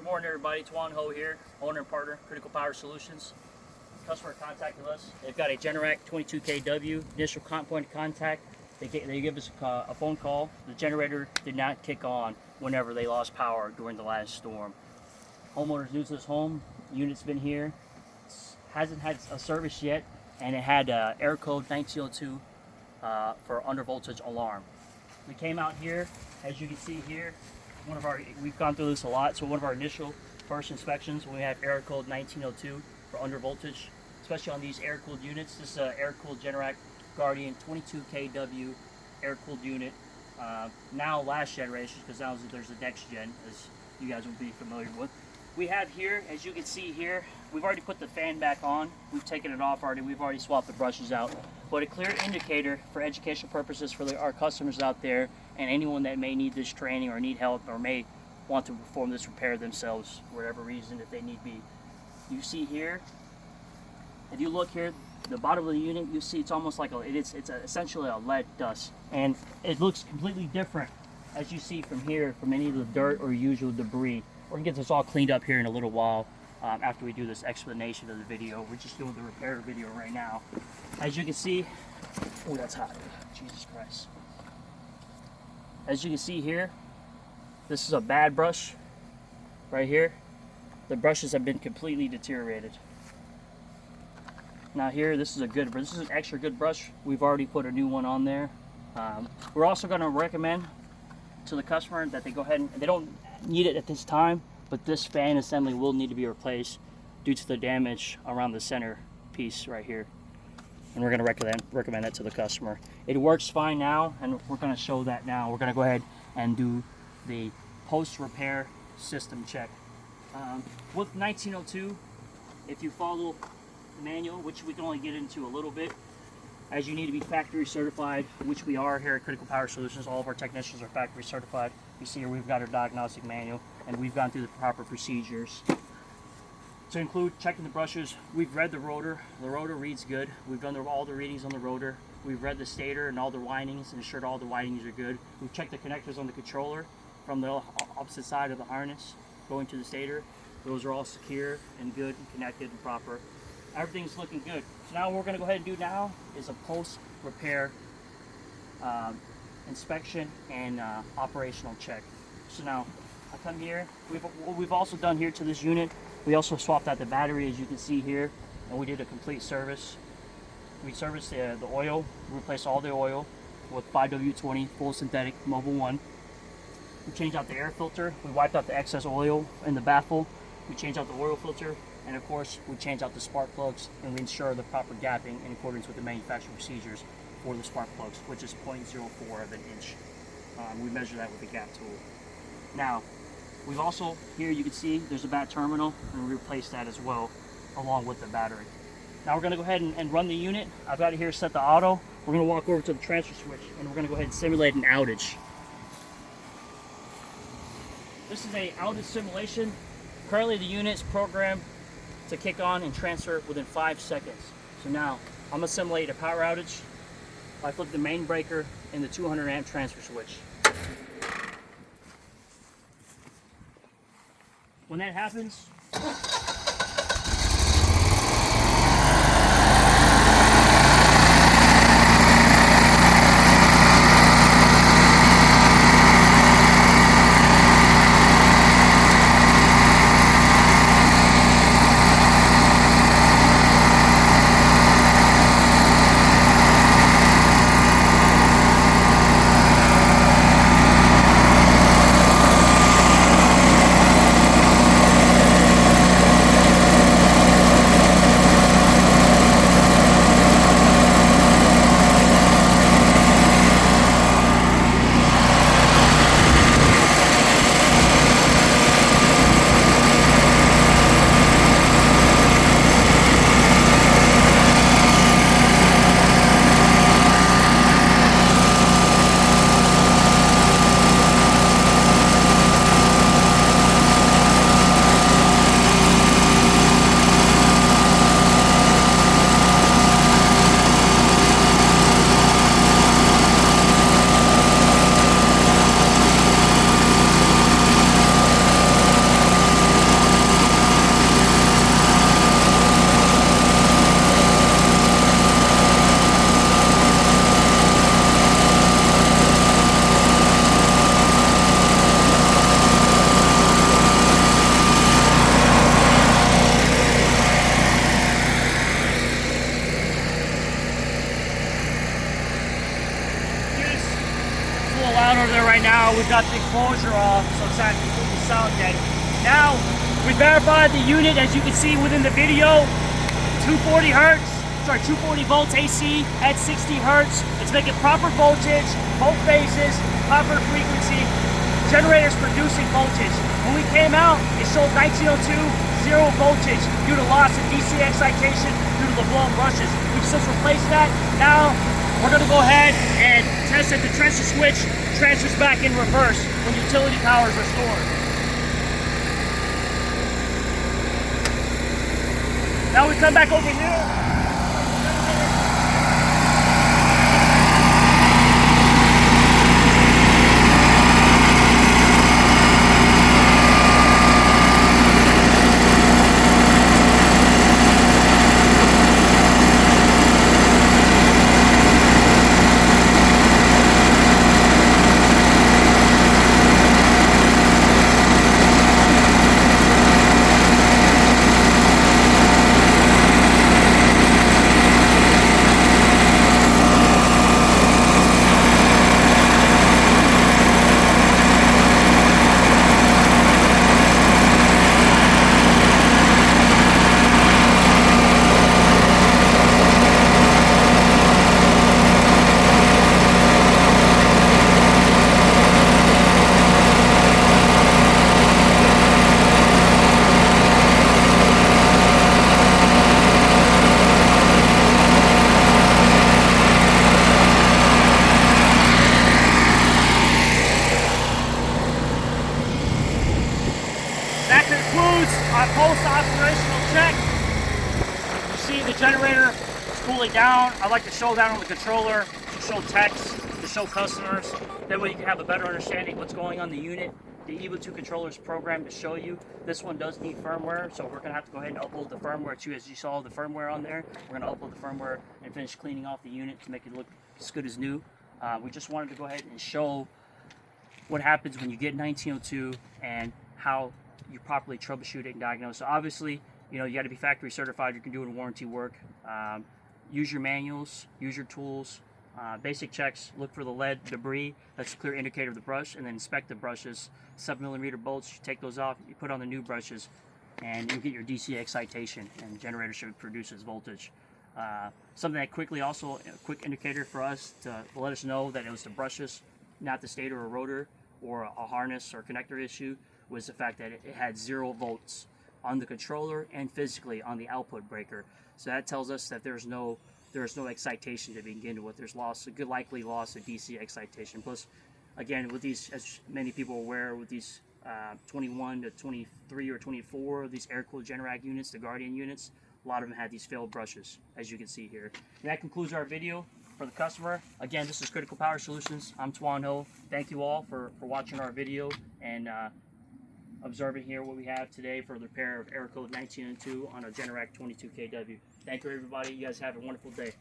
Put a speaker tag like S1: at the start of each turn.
S1: morning, everybody. Tuan Ho here, owner and partner, Critical Power Solutions. Customer contacted us. They've got a Generac 22kW initial point of contact. They give us a phone call. The generator did not kick on whenever they lost power during the last storm. Homeowner's new to this home. Unit's been here. Hasn't had a service yet, and it had error code 1902 for undervoltage alarm. We came out here, as you can see here. We've gone through this a lot, so one of our initial first inspections, when we have error code 1902 for undervoltage, especially on these air-cooled units. This is an air-cooled Generac Guardian 22kW air-cooled unit. Now last generation, because now there's the next gen, as you guys will be familiar with. We have here, as you can see here, we've already put the fan back on. We've taken it off already. We've already swapped the brushes out. But a clear indicator for educational purposes for our customers out there and anyone that may need this training or need help or may want to perform this repair themselves, for whatever reason, if they need be. You see here, if you look here, the bottom of the unit, you see it's almost like it's essentially a lead dust. And it looks completely different, as you see from here, from any of the dirt or usual debris. We're gonna get this all cleaned up here in a little while after we do this explanation of the video. We're just doing the repair video right now. As you can see, oh, that's hot, Jesus Christ. As you can see here, this is a bad brush right here. The brushes have been completely deteriorated. Now here, this is an extra good brush. We've already put a new one on there. We're also gonna recommend to the customer that they go ahead and, they don't need it at this time, but this fan assembly will need to be replaced due to the damage around the center piece right here. And we're going to recommend that to the customer. It works fine now, and we're going to show that now. We're going to go ahead and do the post-repair system check. With 1902, if you follow the manual, which we can only get into a little bit, as you need to be factory certified, which we are here at Critical Power Solutions. All of our technicians are factory certified. You see here we've got our diagnostic manual, and we've gone through the proper procedures. To include checking the brushes, we've read the rotor. The rotor reads good. We've done all the readings on the rotor. We've read the stator and all the windings and ensured all the windings are good. We've checked the connectors on the controller from the opposite side of the harness going to the stator. Those are all secure and good and connected and proper. Everything's looking good. So now what we're going to go ahead and do now is a post-repair inspection and operational check. So now I come here. What we've also done here to this unit, we also swapped out the battery, as you can see here, and we did a complete service. We serviced the oil, replaced all the oil with 5W20 full synthetic Mobile 1. We changed out the air filter. We wiped out the excess oil in the baffle. We changed out the oil filter. And of course, we change out the spark plugs, and we ensure the proper gapping in accordance with the manufacturing procedures for the spark plugs, which is 0.04 of an inch. We measure that with the gap tool. Now, we've also, here you can see there's a bat terminal, and we replaced that as well, along with the battery. Now we're gonna go ahead and run the unit. I've got it here set to auto. We're gonna walk over to the transfer switch, and we're gonna go ahead and simulate an outage. This is a outage simulation. Currently the unit's programmed to kick on and transfer within 5 seconds. So now, I'm gonna simulate a power outage. I flip the main breaker and the 200 amp transfer switch. When that happens, this out yet. Now, we verified the unit, as you can see within the video, 240 volts AC at 60 hertz. It's making proper voltage, both phases, proper frequency. Generator's producing voltage. When we came out, it showed 1902, 0 voltage due to loss of DC excitation due to the blown brushes. We've since replaced that. Now, we're going to go ahead and test that the transfer switch transfers back in reverse when utility power is restored. Now we come back over here. That concludes our post-operational check. You see the generator is cooling down. I like to show that on the controller, to show techs, to show customers. That way you can have a better understanding of what's going on in the unit. The EVO 2 controller is programmed to show you. This one does need firmware, so we're going to have to go ahead and upload the firmware too. As you saw the firmware on there, we're going to upload the firmware and finish cleaning off the unit to make it look as good as new. We just wanted to go ahead and show what happens when you get 1902 and how you properly troubleshoot it and diagnose. So obviously, you know, you got to be factory certified. You can do it in warranty work. Use your manuals, use your tools, basic checks. Look for the lead debris. That's a clear indicator of the brush, and then inspect the brushes. 7mm bolts. You take those off. You put on the new brushes, and you get your DC excitation, and the generator should produce its voltage. Something that quickly also a quick indicator for us to let us know that it was the brushes, not the stator or rotor or a harness or connector issue, was the fact that it had 0 volts on the controller and physically on the output breaker. So that tells us that there's no excitation to begin with. There's a good likely loss of DC excitation. Plus, again, with these, as many people are aware, with these 21 to 23 or 24 of these air-cooled Generac units, the Guardian units, a lot of them had these failed brushes, as you can see here. And that concludes our video for the customer. Again, this is Critical Power Solutions. I'm Tuan Ho. Thank you all for watching our video and observing here what we have today for the repair of air-cooled 1902 on a Generac 22 kW. Thank you, everybody. You guys have a wonderful day.